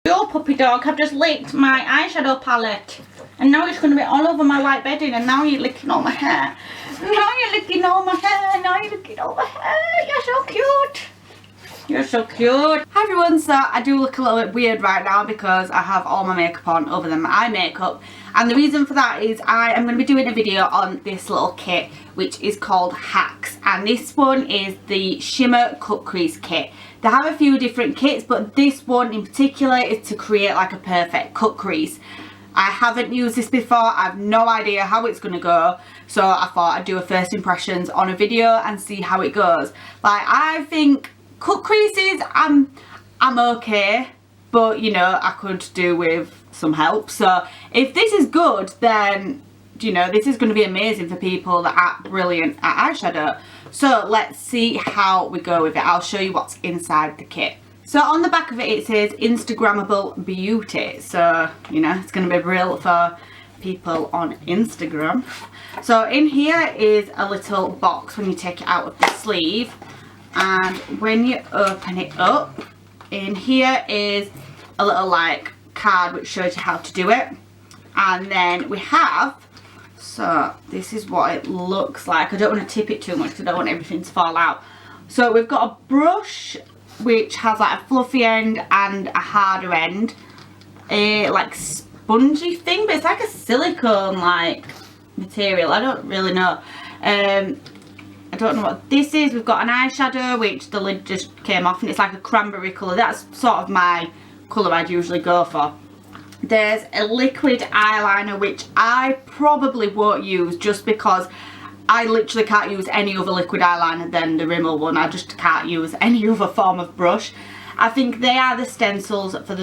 Your puppy dog, I've just licked my eyeshadow palette and now it's going to be all over my white bedding, and now you're licking all my hair. Now you're licking all my hair. Now you're licking all my hair. You're so cute. You're so cute. Hi everyone, so I do look a little bit weird right now because I have all my makeup on other than my eye makeup, and the reason for that is I am going to be doing a video on this little kit which is called Hacks, and this one is the Shimmer Cut Crease kit. They have a few different kits, but this one in particular is to create like a perfect cut crease. I haven't used this before, I have no idea how it's going to go, so I thought I'd do a first impressions on a video and see how it goes. Like, I think cut creases, I'm okay, but you know, I could do with some help. So if this is good, then you know, this is going to be amazing for people that are brilliant at eyeshadow. So let's see how we go with it. I'll show you what's inside the kit. So on the back of it says Instagrammable beauty, so you know, it's going to be real for people on Instagram. So in here is a little box when you take it out of the sleeve, and when you open it up, in here is a little like card which shows you how to do it. And then we have, so this is what it looks like. I don't want to tip it too much because I don't want everything to fall out. So we've got a brush which has like a fluffy end and a harder end, a like spongy thing, but it's like a silicone like material. I don't really know. I don't know what this is. We've got an eyeshadow which the lid just came off, and it's like a cranberry colour. That's sort of my colour I'd usually go for. There's a liquid eyeliner which I probably won't use just because I literally can't use any other liquid eyeliner than the Rimmel one. I just can't use any other form of brush. I think they are the stencils for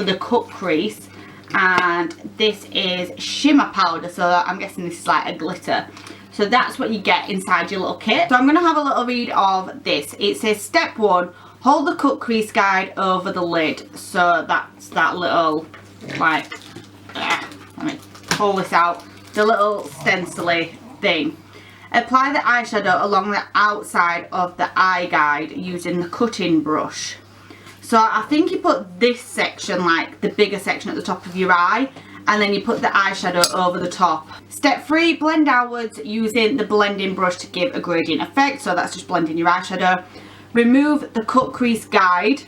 the cut crease, and this is shimmer powder, so I'm guessing this is like a glitter. So that's what you get inside your little kit. So I'm going to have a little read of this. It says step 1, hold the cut crease guide over the lid. So that's that little like, let me pull this out, the little stencily thing. Apply the eyeshadow along the outside of the eye guide using the cutting brush. So I think you put this section, like the bigger section at the top of your eye, and then you put the eyeshadow over the top. Step 3, blend outwards using the blending brush to give a gradient effect. So that's just blending your eyeshadow. Remove the cut crease guide.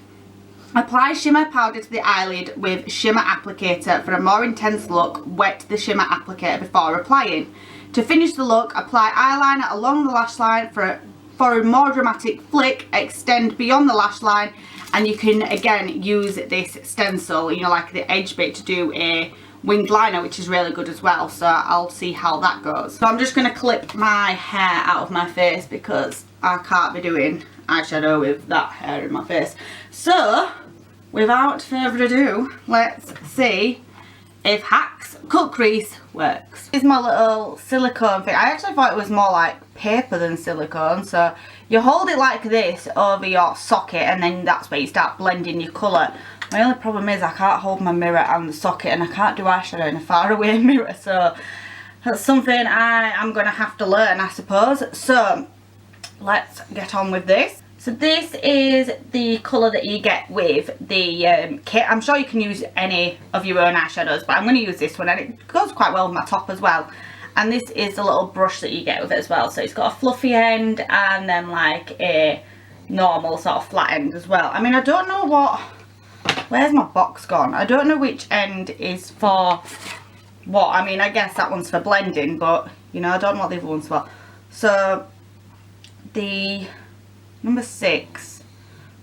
Apply shimmer powder to the eyelid with shimmer applicator. For a more intense look, wet the shimmer applicator before applying. To finish the look, apply eyeliner along the lash line. For a more dramatic flick, extend beyond the lash line, and you can again use this stencil, you know, like the edge bit, to do a winged liner, which is really good as well. So I'll see how that goes. So I'm just going to clip my hair out of my face because I can't be doing eyeshadow with that hair in my face. So without further ado, let's see if Hacks Cut Crease works. This is my little silicone thing. I actually thought it was more like paper than silicone. So you hold it like this over your socket, and then that's where you start blending your colour. My only problem is I can't hold my mirror and the socket, and I can't do eyeshadow in a far away mirror. So that's something I am going to have to learn, I suppose. So let's get on with this. So this is the colour that you get with the kit. I'm sure you can use any of your own eyeshadows, but I'm going to use this one, and it goes quite well with my top as well. And this is the little brush that you get with it as well. So it's got a fluffy end and then like a normal sort of flat end as well. I mean, I don't know what... Where's my box gone? I don't know which end is for what. I mean, I guess that one's for blending, but you know, I don't know what the other one's for. So the number 6,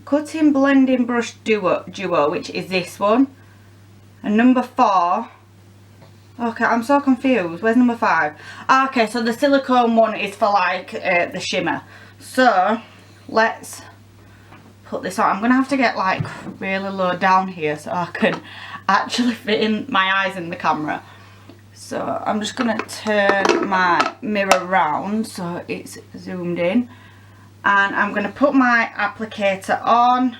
cutting blending brush duo, which is this one, and number 4, okay, I'm so confused. Where's number 5? Okay, so the silicone one is for like the shimmer. So let's put this on. I'm gonna have to get like really low down here so I can actually fit in my eyes in the camera. So I'm just gonna turn my mirror around so it's zoomed in, and I'm gonna put my applicator on,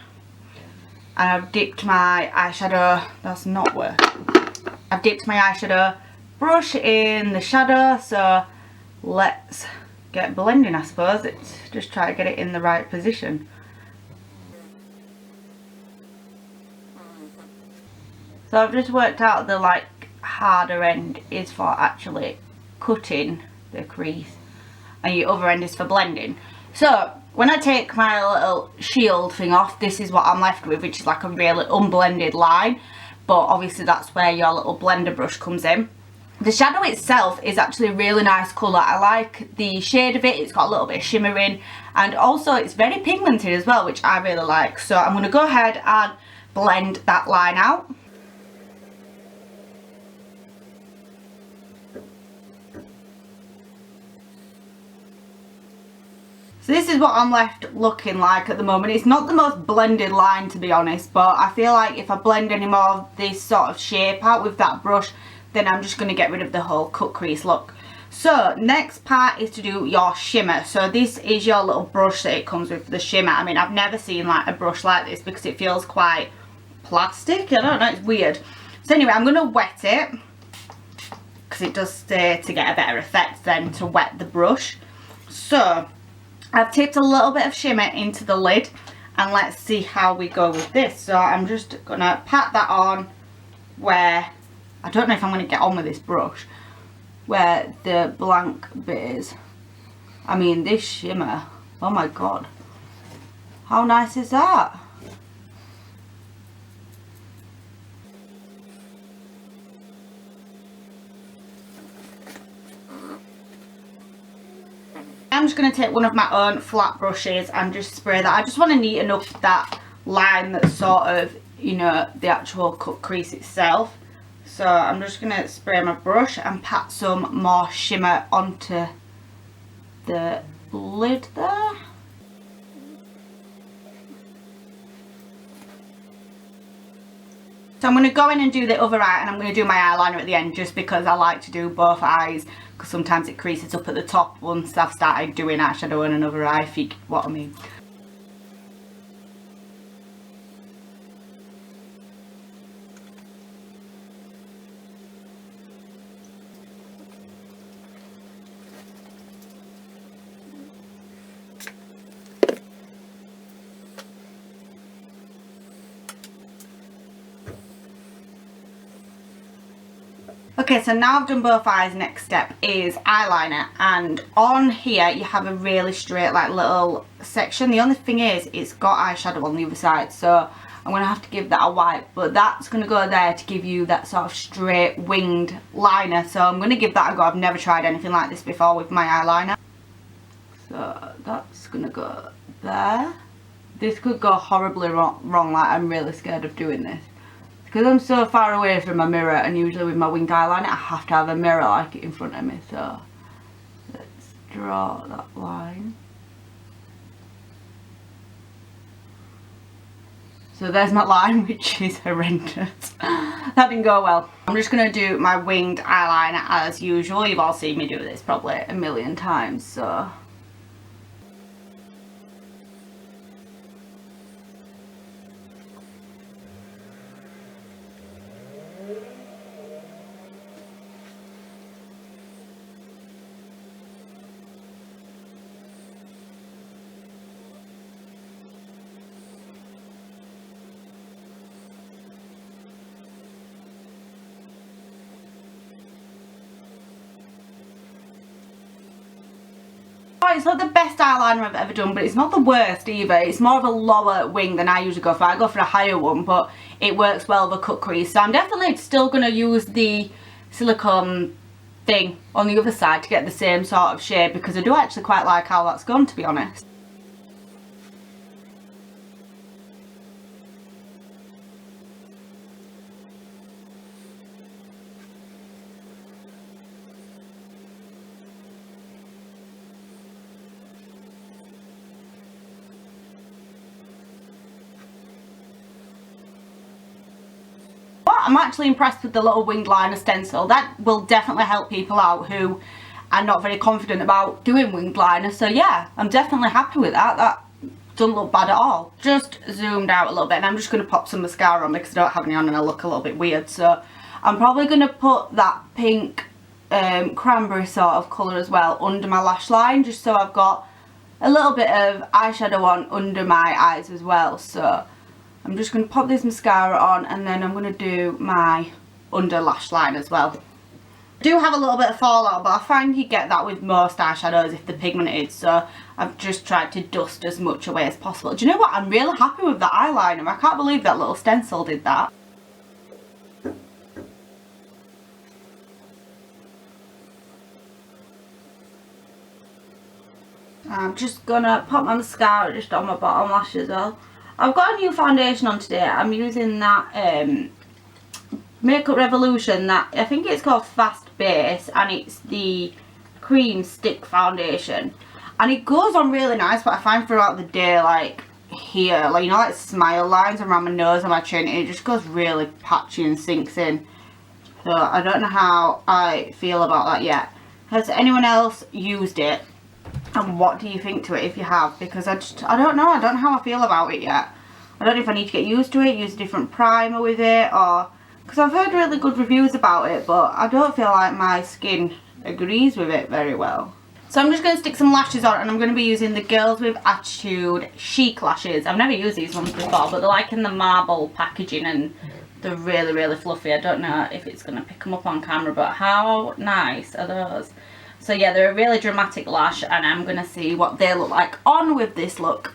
and I've dipped my eyeshadow. That's not working. I've dipped my eyeshadow brush in the shadow, so let's get blending, I suppose. It's just try to get it in the right position. So I've just worked out the like harder end is for actually cutting the crease and your other end is for blending. So when I take my little shield thing off, this is what I'm left with, which is like a really unblended line, but obviously that's where your little blender brush comes in. The shadow itself is actually a really nice colour. I like the shade of it. It's got a little bit of shimmering, and also it's very pigmented as well, which I really like. So I'm going to go ahead and blend that line out. So this is what I'm left looking like at the moment. It's not the most blended line, to be honest, but I feel like if I blend any more of this sort of shape out with that brush, then I'm just going to get rid of the whole cut crease look. So next part is to do your shimmer. So this is your little brush that it comes with, the shimmer. I mean, I've never seen like a brush like this because it feels quite plastic. I don't know, it's weird. So anyway, I'm going to wet it because it does stay to get a better effect than to wet the brush. So I've tipped a little bit of shimmer into the lid, and let's see how we go with this. So I'm just going to pat that on where, I don't know if I'm going to get on with this brush, where the blank bit is. I mean, this shimmer, oh my god, how nice is that? I'm just going to take one of my own flat brushes and just spray that. I just want to neaten up that line that's sort of, you know, the actual cut crease itself. So I'm just going to spray my brush and pat some more shimmer onto the lid there. So I'm going to go in and do the other eye, and I'm going to do my eyeliner at the end just because I like to do both eyes, because sometimes it creases up at the top once I've started doing eyeshadow in another eye, if you get what I mean. Okay, so now I've done both eyes, next step is eyeliner, and on here you have a really straight like little section. The only thing is it's got eyeshadow on the other side, so I'm going to have to give that a wipe, but that's going to go there to give you that sort of straight winged liner. So I'm going to give that a go. I've never tried anything like this before with my eyeliner. So that's going to go there. This could go horribly wrong, like I'm really scared of doing this. Because I'm so far away from my mirror, and usually with my winged eyeliner I have to have a mirror like it in front of me. So let's draw that line. So there's my line, which is horrendous. That didn't go well. I'm just going to do my winged eyeliner as usual. You've all seen me do this probably a million times, so... It's not the best eyeliner I've ever done, but it's not the worst either. It's more of a lower wing than I usually go for. I go for a higher one, but it works well with a cut crease. So I'm definitely still going to use the silicone thing on the other side to get the same sort of shade, because I do actually quite like how that's gone, to be honest. I'm actually impressed with the little winged liner stencil. That will definitely help people out who are not very confident about doing winged liner. So yeah, I'm definitely happy with that. That doesn't look bad at all. Just zoomed out a little bit, and I'm just going to pop some mascara on because I don't have any on and I look a little bit weird. So I'm probably going to put that pink cranberry sort of colour as well under my lash line, just so I've got a little bit of eyeshadow on under my eyes as well. So I'm just going to pop this mascara on, and then I'm going to do my under lash line as well. I do have a little bit of fallout, but I find you get that with most eyeshadows if they're pigmented, so I've just tried to dust as much away as possible. Do you know what? I'm really happy with the eyeliner. I can't believe that little stencil did that. I'm just gonna pop my mascara just on my bottom lash as well. I've got a new foundation on today. I'm using that Makeup Revolution, that I think it's called Fast Base, and it's the cream stick foundation, and it goes on really nice, but I find throughout the day, like here, like, you know, like smile lines around my nose and my chin, it just goes really patchy and sinks in. So I don't know how I feel about that yet. Has anyone else used it? And what do you think to it if you have? Because I don't know. I don't know how I feel about it yet. I don't know if I need to get used to it, use a different primer with it, or... Because I've heard really good reviews about it, but I don't feel like my skin agrees with it very well. So I'm just going to stick some lashes on, and I'm going to be using the Girls with Attitude Chic lashes. I've never used these ones before, but they're like in the marble packaging, and they're really, really fluffy. I don't know if it's going to pick them up on camera, but how nice are those? So yeah, they're a really dramatic lash, and I'm going to see what they look like on with this look.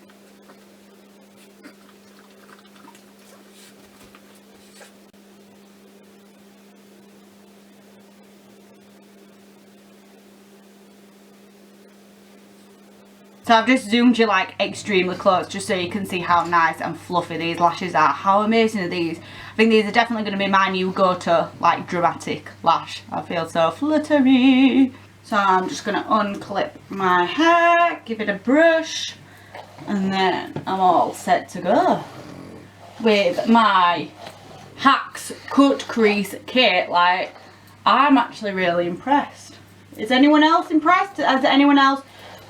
So I've just zoomed you like extremely close just so you can see how nice and fluffy these lashes are. How amazing are these? I think these are definitely going to be my new go-to, like, dramatic lash. I feel so fluttery. So I'm just going to unclip my hair, give it a brush, and then I'm all set to go with my Hacks Cut Crease kit. Like, I'm actually really impressed. Is anyone else impressed? Has anyone else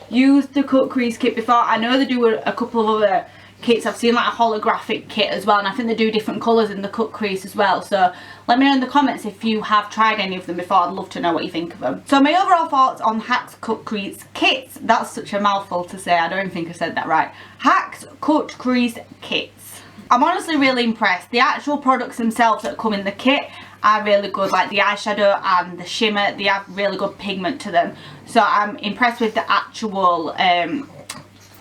used the Cut Crease kit before? I know they do a couple of other kits. I've seen like a holographic kit as well, and I think they do different colours in the Cut Crease as well. So let me know in the comments if you have tried any of them before. I'd love to know what you think of them. So my overall thoughts on Hacks Cut Crease kits. That's such a mouthful to say. I don't even think I said that right. Hacks Cut Crease kits. I'm honestly really impressed. The actual products themselves that come in the kit are really good, like the eyeshadow and the shimmer. They have really good pigment to them, so I'm impressed with the actual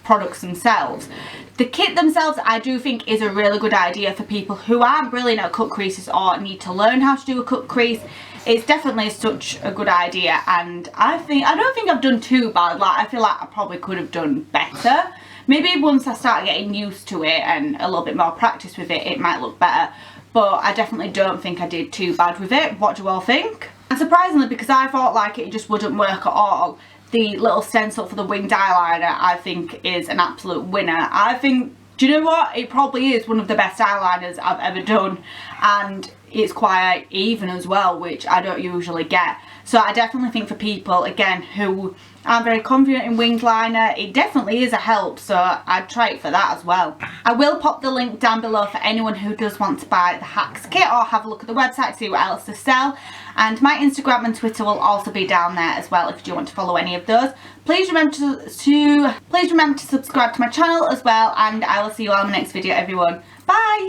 products themselves. The kit themselves I do think is a really good idea for people who aren't brilliant at cut creases or need to learn how to do a cut crease. It's definitely such a good idea, and I don't think I've done too bad. Like, I feel like I probably could have done better. Maybe once I start getting used to it and a little bit more practice with it, it might look better. But I definitely don't think I did too bad with it. What do you all think? And surprisingly, because I thought like it just wouldn't work at all, the little stencil for the winged eyeliner I think is an absolute winner. I think, do you know what? It probably is one of the best eyeliners I've ever done, and it's quite even as well, which I don't usually get. So I definitely think for people, again, who aren't very confident in winged liner, it definitely is a help, so I'd try it for that as well. I will pop the link down below for anyone who does want to buy the Hacks kit or have a look at the website to see what else to sell. And my Instagram and Twitter will also be down there as well if you do want to follow any of those. Please remember to subscribe to my channel as well, and I will see you all in the next video, everyone. Bye!